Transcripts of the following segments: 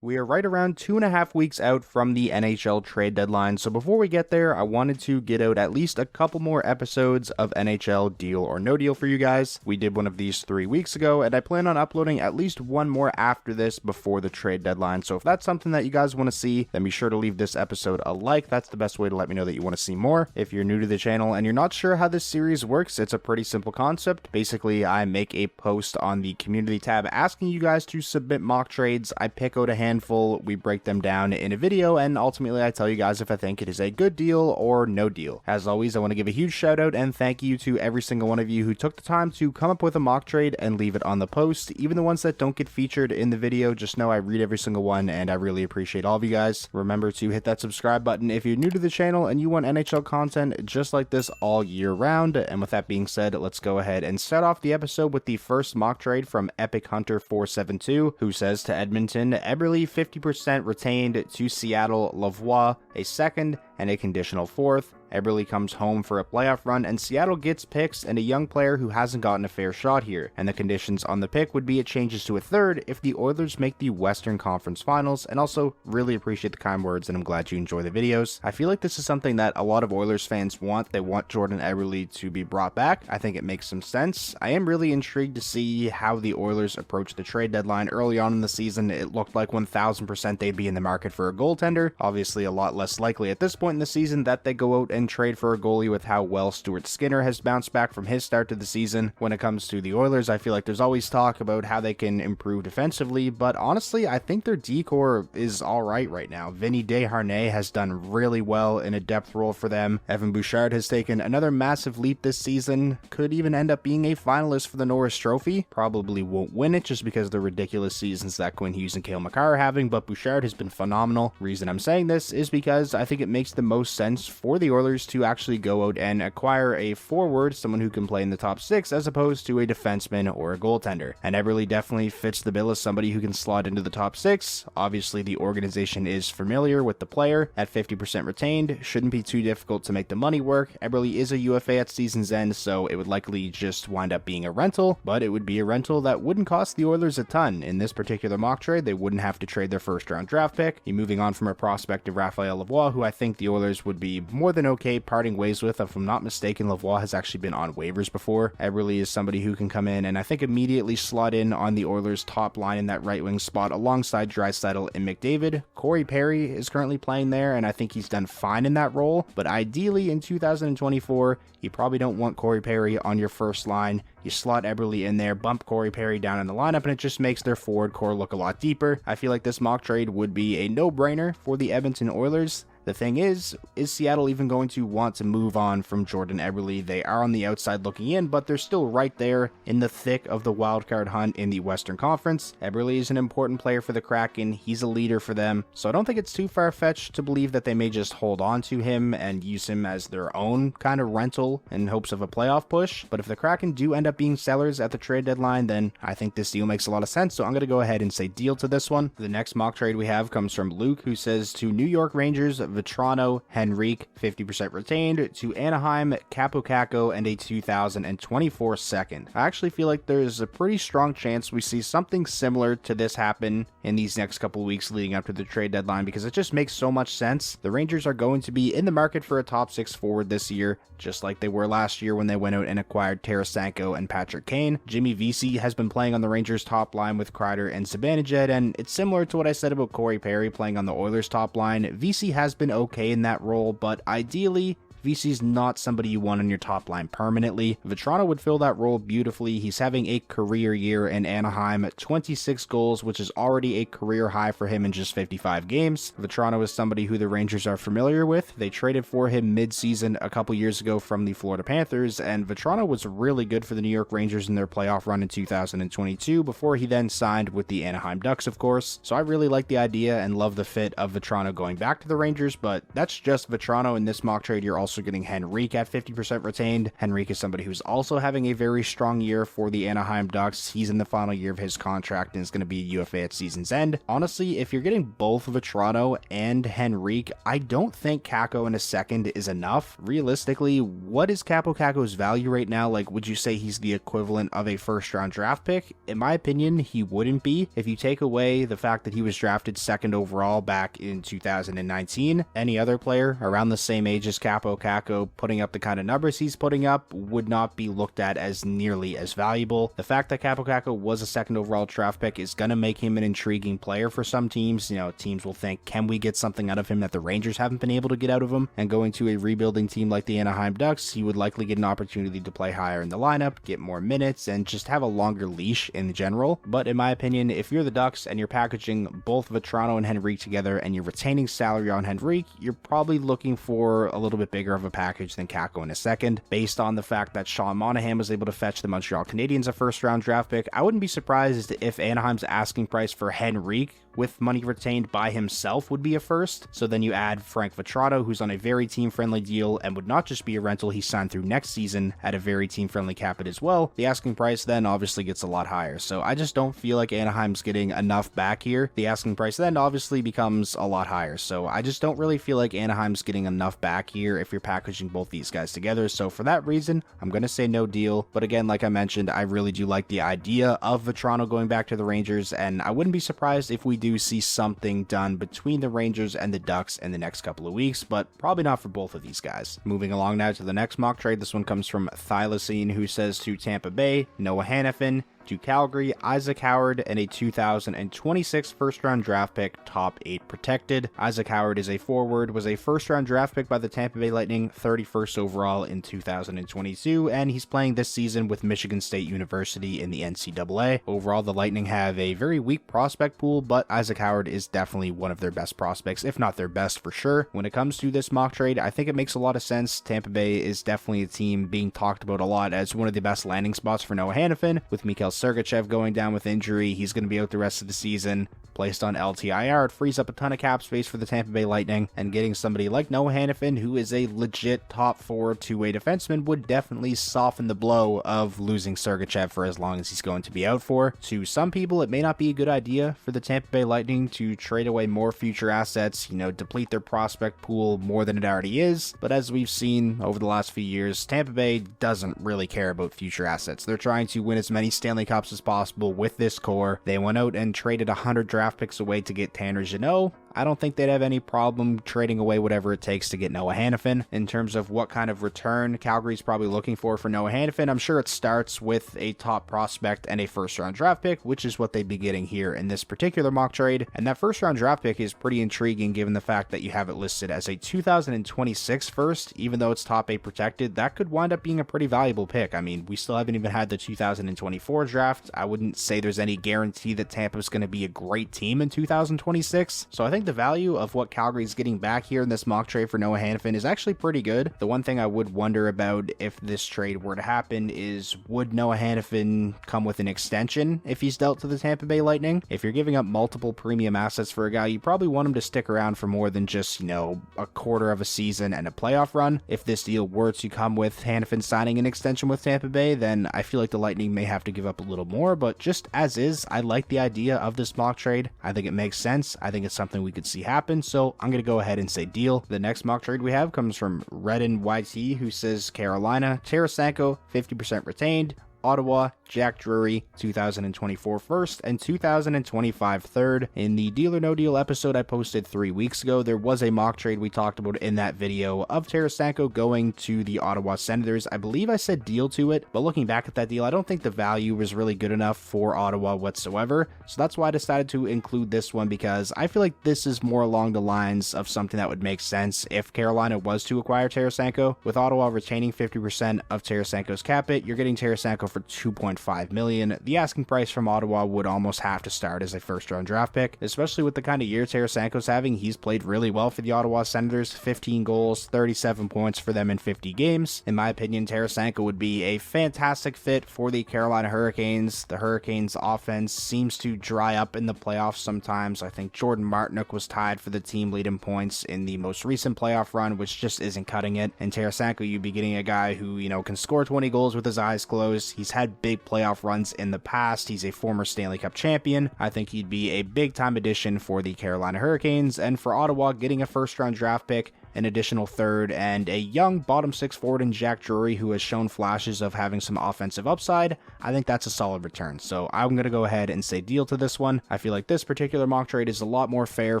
We are right around 2.5 weeks out from the NHL trade deadline, so before we get there, I wanted to get out at least a couple more episodes of NHL Deal or No Deal for you guys. We did one of these 3 weeks ago, and I plan on uploading at least one more after this before the trade deadline, so if that's something that you guys want to see, then be sure to leave this episode a like. That's the best way to let me know that you want to see more. If you're new to the channel and you're not sure how this series works, it's a pretty simple concept. Basically, I make a post on the community tab asking you guys to submit mock trades. I pick out a handful, we break them down in a video, and ultimately I tell you guys if I think it is a good deal or no deal. As always, I want to give a huge shout out and thank you to every single one of you who took the time to come up with a mock trade and leave it on the post. Even the ones that don't get featured in the video, just know I read every single one and I really appreciate all of you guys. Remember to hit that subscribe button if you're new to the channel and you want NHL content just like this all year round. And with that being said, let's go ahead and start off the episode with the first mock trade from Epic Hunter 472, who says to Edmonton, Eberle 50% retained, to Seattle, Lavoie a second and a conditional fourth. Eberle comes home for a playoff run, and Seattle gets picks and a young player who hasn't gotten a fair shot here. And the conditions on the pick would be it changes to a third if the Oilers make the Western Conference Finals. And also, really appreciate the kind words, and I'm glad you enjoy the videos. I feel like this is something that a lot of Oilers fans want. They want Jordan Eberle to be brought back. I think it makes some sense. I am really intrigued to see how the Oilers approach the trade deadline. Early on in the season, it looked like 1000% they'd be in the market for a goaltender. Obviously, a lot less likely at this point in the season that they go out and trade for a goalie with how well Stuart Skinner has bounced back from his start to the season. When it comes to the Oilers, I feel like there's always talk about how they can improve defensively, but honestly, I think their D-core is alright right now. Vinny Desharnais has done really well in a depth role for them. Evan Bouchard has taken another massive leap this season, could even end up being a finalist for the Norris Trophy. Probably won't win it just because of the ridiculous seasons that Quinn Hughes and Cale Makar are having, but Bouchard has been phenomenal. Reason I'm saying this is because I think it makes the most sense for the Oilers to actually go out and acquire a forward, someone who can play in the top 6, as opposed to a defenseman or a goaltender. And Eberle definitely fits the bill as somebody who can slot into the top 6. Obviously, the organization is familiar with the player. At 50% retained, shouldn't be too difficult to make the money work. Eberle is a UFA at season's end, so it would likely just wind up being a rental, but it would be a rental that wouldn't cost the Oilers a ton. In this particular mock trade, they wouldn't have to trade their first round draft pick. You're moving on from a prospect of Raphael Lavoie, who I think the Oilers would be more than okay parting ways with. If I'm not mistaken, Lavoie has actually been on waivers before. Eberle is somebody who can come in and I think immediately slot in on the Oilers' top line in that right wing spot alongside Draisaitl and McDavid. Corey Perry is currently playing there, and I think he's done fine in that role, but ideally in 2024, you probably don't want Corey Perry on your first line. You slot Eberle in there, bump Corey Perry down in the lineup, and it just makes their forward core look a lot deeper. I feel like this mock trade would be a no-brainer for the Edmonton Oilers. The thing is Seattle even going to want to move on from Jordan Eberle? They are on the outside looking in, but they're still right there in the thick of the wildcard hunt in the Western Conference. Eberle is an important player for the Kraken. He's a leader for them, so I don't think it's too far-fetched to believe that they may just hold on to him and use him as their own kind of rental in hopes of a playoff push. But if the Kraken do end up being sellers at the trade deadline, then I think this deal makes a lot of sense, so I'm going to go ahead and say deal to this one. The next mock trade we have comes from Luke, who says to New York Rangers, Vetrano, Henrique, 50% retained, to Anaheim, Capocacco, and a 2024 second. I actually feel like there's a pretty strong chance we see something similar to this happen in these next couple weeks leading up to the trade deadline, because it just makes so much sense. The Rangers are going to be in the market for a top 6 forward this year, just like they were last year when they went out and acquired Tarasenko and Patrick Kane. Jimmy Vesey has been playing on the Rangers top line with Kreider and Zibanejad, and it's similar to what I said about Corey Perry playing on the Oilers top line. Vesey has been okay in that role, but ideally Vesey's not somebody you want on your top line permanently. Vetrano would fill that role beautifully. He's having a career year in Anaheim at 26 goals, which is already a career high for him in just 55 games. Vetrano is somebody who the Rangers are familiar with. They traded for him mid-season a couple years ago from the Florida Panthers, and Vetrano was really good for the New York Rangers in their playoff run in 2022 before he then signed with the Anaheim Ducks, of course. So I really like the idea and love the fit of Vetrano going back to the Rangers, but that's just Vetrano. In this mock trade, you're also also getting Henrique at 50% retained. Henrique is somebody who's also having a very strong year for the Anaheim Ducks. He's in the final year of his contract and is going to be a UFA at season's end. Honestly, if you're getting both Vatrano and Henrique, I don't think Kakko in a second is enough. Realistically, what is Kaapo Kakko's value right now? Like, would you say he's the equivalent of a first-round draft pick? In my opinion, he wouldn't be. If you take away the fact that he was drafted second overall back in 2019, any other player around the same age as Kaapo Kakko putting up the kind of numbers he's putting up would not be looked at as nearly as valuable. The fact that Kaapo Kakko was a second overall draft pick is going to make him an intriguing player for some teams. You know, teams will think, can we get something out of him that the Rangers haven't been able to get out of him? And going to a rebuilding team like the Anaheim Ducks, he would likely get an opportunity to play higher in the lineup, get more minutes, and just have a longer leash in general. But in my opinion, if you're the Ducks and you're packaging both Vatrano and Henrique together and you're retaining salary on Henrique, you're probably looking for a little bit bigger of a package than Kakko in a second. Based on the fact that Sean Monahan was able to fetch the Montreal Canadiens a first-round draft pick, I wouldn't be surprised if Anaheim's asking price for Henrique with money retained by himself would be a first. So then you add Frank Vatrano, who's on a very team-friendly deal and would not just be a rental, he signed through next season at a very team-friendly cap as well. The asking price then obviously gets a lot higher. So I just don't feel like Anaheim's getting enough back here. The asking price then obviously becomes a lot higher. So I just don't really feel like Anaheim's getting enough back here if you're packaging both these guys together. So for that reason, I'm going to say no deal. But again, like I mentioned, I really do like the idea of Vatrano going back to the Rangers, and I wouldn't be surprised if we do see something done between the Rangers and the Ducks in the next couple of weeks, but probably not for both of these guys. Moving along now to the next mock trade. This one comes from Thylacine, who says to Tampa Bay, Noah Hanifin, to Calgary, Isaac Howard, and a 2026 first-round draft pick, top 8 protected. Isaac Howard is a forward, was a first-round draft pick by the Tampa Bay Lightning, 31st overall in 2022, and he's playing this season with Michigan State University in the NCAA. Overall, the Lightning have a very weak prospect pool, but Isaac Howard is definitely one of their best prospects, if not their best for sure. When it comes to this mock trade, I think it makes a lot of sense. Tampa Bay is definitely a team being talked about a lot as one of the best landing spots for Noah Hanifin, with Mikhail Sergachev going down with injury. He's going to be out the rest of the season. Placed on LTIR, it frees up a ton of cap space for the Tampa Bay Lightning, and getting somebody like Noah Hanifin, who is a legit top 4 two-way defenseman, would definitely soften the blow of losing Sergachev for as long as he's going to be out for. To some people, it may not be a good idea for the Tampa Bay Lightning to trade away more future assets, deplete their prospect pool more than it already is, but as we've seen over the last few years, Tampa Bay doesn't really care about future assets. They're trying to win as many Stanley Cups as possible with this core. They went out and traded 100 draft picks away to get Tanner Jeannot. I don't think they'd have any problem trading away whatever it takes to get Noah Hanifin. In terms of what kind of return Calgary's probably looking for Noah Hanifin, I'm sure it starts with a top prospect and a first-round draft pick, which is what they'd be getting here in this particular mock trade. And that first-round draft pick is pretty intriguing given the fact that you have it listed as a 2026 first, even though it's top 8 protected. That could wind up being a pretty valuable pick. I mean, we still haven't even had the 2024 draft. I wouldn't say there's any guarantee that Tampa's going to be a great team in 2026. So I think the value of what Calgary's getting back here in this mock trade for Noah Hanifin is actually pretty good. The one thing I would wonder about if this trade were to happen is, would Noah Hanifin come with an extension if he's dealt to the Tampa Bay Lightning? If you're giving up multiple premium assets for a guy, you probably want him to stick around for more than just, a quarter of a season and a playoff run. If this deal were to come with Hanifin signing an extension with Tampa Bay, then I feel like the Lightning may have to give up a little more, but just as is, I like the idea of this mock trade. I think it makes sense. I think it's something we could see happen, so I'm going to go ahead and say deal. The next mock trade we have comes from Redden YT, who says Carolina, Tarasenko, 50% retained, Ottawa, Jack Drury, 2024 first and 2025 third. In the Deal or No Deal episode I posted 3 weeks ago, there was a mock trade we talked about in that video of Tarasenko going to the Ottawa Senators. I believe I said deal to it, but looking back at that deal, I don't think the value was really good enough for Ottawa whatsoever. So that's why I decided to include this one, because I feel like this is more along the lines of something that would make sense if Carolina was to acquire Tarasenko. With Ottawa retaining 50% of Tarasenko's cap hit, you're getting Tarasenko for for $2.5 million. The asking price from Ottawa would almost have to start as a first-round draft pick, especially with the kind of year Tarasenko's having. He's played really well for the Ottawa Senators, 15 goals, 37 points for them in 50 games. In my opinion, Tarasenko would be a fantastic fit for the Carolina Hurricanes. The Hurricanes offense seems to dry up in the playoffs sometimes. I think Jordan Martinook was tied for the team lead in points in the most recent playoff run, which just isn't cutting it. And Tarasenko, you'd be getting a guy who, can score 20 goals with his eyes closed. He's had big playoff runs in the past. He's a former Stanley Cup champion. I think he'd be a big-time addition for the Carolina Hurricanes, and for Ottawa, getting a first-round draft pick, an additional third, and a young bottom six forward in Jack Drury who has shown flashes of having some offensive upside, I think that's a solid return. So I'm going to go ahead and say deal to this one. I feel like this particular mock trade is a lot more fair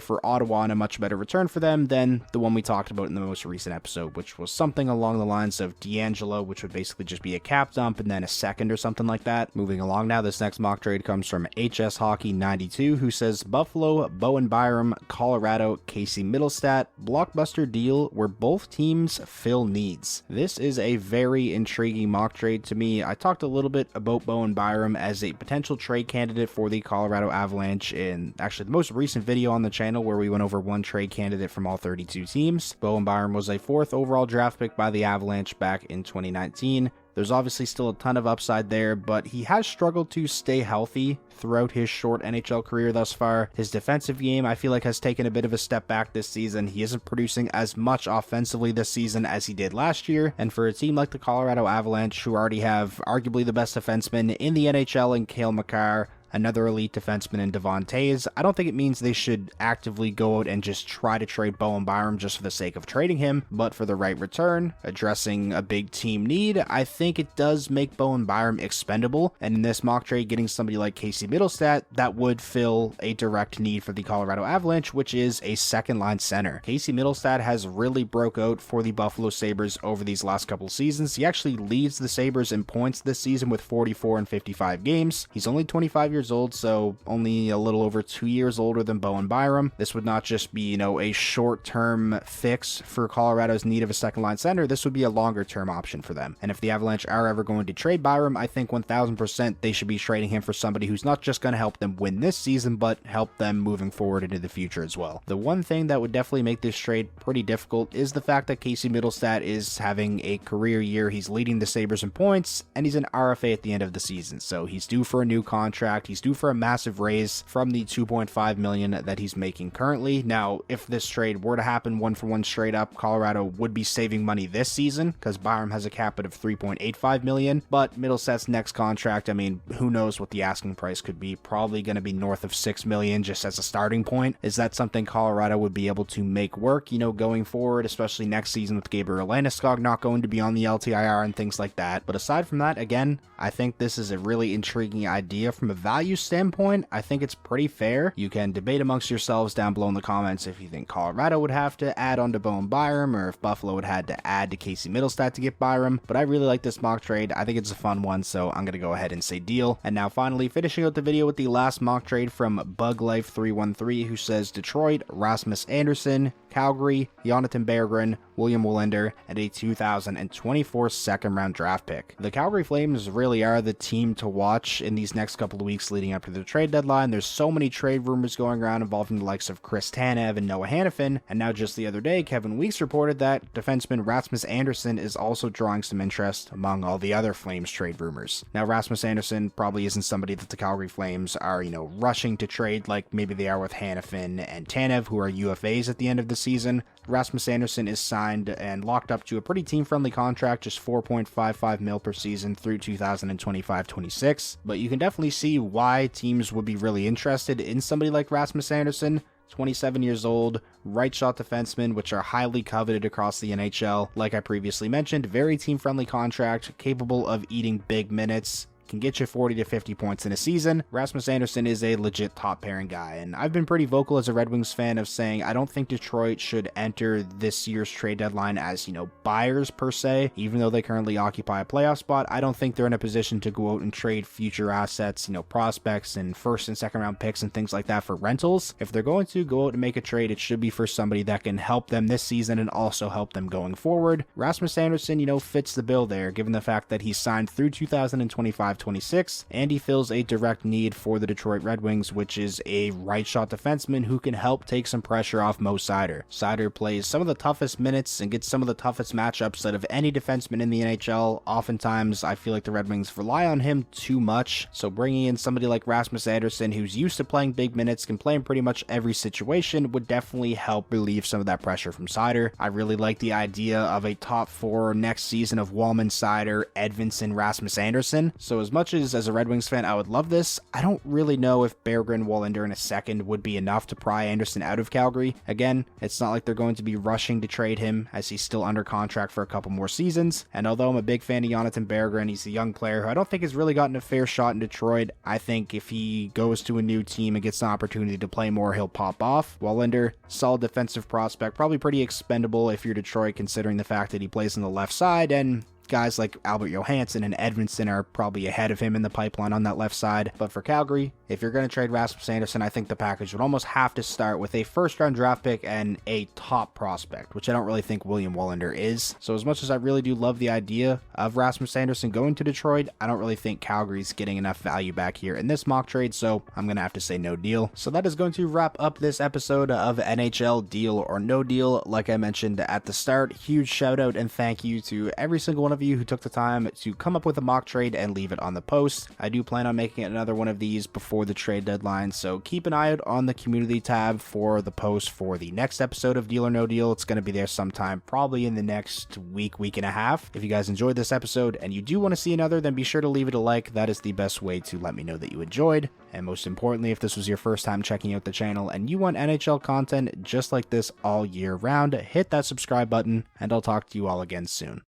for Ottawa and a much better return for them than the one we talked about in the most recent episode, which was something along the lines of D'Angelo, which would basically just be a cap dump and then a second or something like that. Moving along now, this next mock trade comes from HS Hockey 92, who says Buffalo, Bowen Byram, Colorado, Casey Middlestat, blockbuster deal where both teams fill needs. This is a very intriguing mock trade to me. I talked a little bit about Bowen Byram as a potential trade candidate for the Colorado Avalanche in actually the most recent video on the channel, where we went over one trade candidate from all 32 teams. Bowen Byram was a 4th overall draft pick by the Avalanche back in 2019. There's obviously still a ton of upside there, but he has struggled to stay healthy throughout his short NHL career thus far. His defensive game, I feel like, has taken a bit of a step back this season. He isn't producing as much offensively this season as he did last year, and for a team like the Colorado Avalanche, who already have arguably the best defenseman in the NHL in Cale Makar, another elite defenseman in Devon Toews, I don't think it means they should actively go out and just try to trade Bowen Byram just for the sake of trading him, but for the right return, addressing a big team need, I think it does make Bowen Byram expendable, and in this mock trade, getting somebody like Casey Middlestat, that would fill a direct need for the Colorado Avalanche, which is a second-line center. Casey Middlestat has really broke out for the Buffalo Sabres over these last couple seasons. He actually leads the Sabres in points this season with 44 in 55 games. He's only 25 years old, so only a little over 2 years older than Bowen Byram. This would not just be, a short-term fix for Colorado's need of a second-line center. This would be a longer-term option for them. And if the Avalanche are ever going to trade Byram, I think 1000% they should be trading him for somebody who's not just going to help them win this season, but help them moving forward into the future as well. The one thing that would definitely make this trade pretty difficult is the fact that Casey Middlestat is having a career year. He's leading the Sabres in points, and he's an RFA at the end of the season, so he's due for a new contract. He's due for a massive raise from the $2.5 million that he's making currently. Now, if this trade were to happen 1-for-1 straight up, Colorado would be saving money this season because Byram has a cap hit of $3.85 million, but Middlestat's next contract, who knows what the asking price could be? Probably going to be north of $6 million just as a starting point. Is that something Colorado would be able to make work, going forward, especially next season with Gabriel Landeskog not going to be on the LTIR and things like that? But aside from that, again, I think this is a really intriguing idea from a value standpoint. I think it's pretty fair. You can debate amongst yourselves down below in the comments if you think Colorado would have to add on to Bowen Byram or if Buffalo would have to add to Casey Middlestat to get Byram, but I really like this mock trade. I think it's a fun one, so I'm going to go ahead and say deal. And now finally, finishing out the video with the last mock trade from BugLife313, who says Detroit, Rasmus Anderson, Calgary, Jonathan Berggren, William Willander, and a 2024 second-round draft pick. The Calgary Flames really are the team to watch in these next couple of weeks leading up to the trade deadline. There's so many trade rumors going around involving the likes of Chris Tanev and Noah Hanifin, and now just the other day, Kevin Weeks reported that defenseman Rasmus Anderson is also drawing some interest among all the other Flames trade rumors. Now, Rasmus Anderson probably isn't somebody that the Calgary Flames are, rushing to trade like maybe they are with Hanifin and Tanev, who are UFAs at the end of the season. Rasmus Anderson is signed and locked up to a pretty team-friendly contract, just $4.55 million per season through 2025-26, but you can definitely see why teams would be really interested in somebody like Rasmus Anderson. 27 years old, right shot defenseman, which are highly coveted across the NHL. Like I previously mentioned, very team-friendly contract, capable of eating big minutes. can get you 40 to 50 points in a season, Rasmus Andersson is a legit top pairing guy. And I've been pretty vocal as a Red Wings fan of saying I don't think Detroit should enter this year's trade deadline as, buyers per se. Even though they currently occupy a playoff spot, I don't think they're in a position to go out and trade future assets, prospects and first and second round picks and things like that for rentals. If they're going to go out and make a trade, it should be for somebody that can help them this season and also help them going forward. Rasmus Andersson, fits the bill there, given the fact that he's signed through 2025-26, and he fills a direct need for the Detroit Red Wings, which is a right shot defenseman who can help take some pressure off Mo Seider. Seider plays some of the toughest minutes and gets some of the toughest matchups out of any defenseman in the NHL. Oftentimes, I feel like the Red Wings rely on him too much, so bringing in somebody like Rasmus Andersson, who's used to playing big minutes, can play in pretty much every situation, would definitely help relieve some of that pressure from Seider. I really like the idea of a top four next season of Wallman, Seider, Edvinsson, Rasmus Andersson. So as much as a Red Wings fan, I would love this, I don't really know if Berggren, Wallinder in a second would be enough to pry Andersson out of Calgary. Again, it's not like they're going to be rushing to trade him, as he's still under contract for a couple more seasons. And although I'm a big fan of Jonathan Berggren, he's a young player who I don't think has really gotten a fair shot in Detroit. I think if he goes to a new team and gets an opportunity to play more, he'll pop off. Wallinder, solid defensive prospect, probably pretty expendable if you're Detroit, considering the fact that he plays on the left side, and guys like Albert Johansson and Edvinsson are probably ahead of him in the pipeline on that left side. But for Calgary, if you're going to trade Rasmus Andersson, I think the package would almost have to start with a first-round draft pick and a top prospect, which I don't really think William Wallinder is. So as much as I really do love the idea of Rasmus Andersson going to Detroit, I don't really think Calgary's getting enough value back here in this mock trade, so I'm going to have to say no deal. So that is going to wrap up this episode of NHL Deal or No Deal. Like I mentioned at the start, huge shout out and thank you to every single one of you who took the time to come up with a mock trade and leave it on the post. I do plan on making another one of these before the trade deadline, so keep an eye out on the community tab for the post for the next episode of Deal or No Deal. It's going to be there sometime, probably in the next week and a half. If you guys enjoyed this episode and you do want to see another, then be sure to leave it a like. That is the best way to let me know that you enjoyed. And most importantly, if this was your first time checking out the channel and you want NHL content just like this all year round, hit that subscribe button, and I'll talk to you all again soon.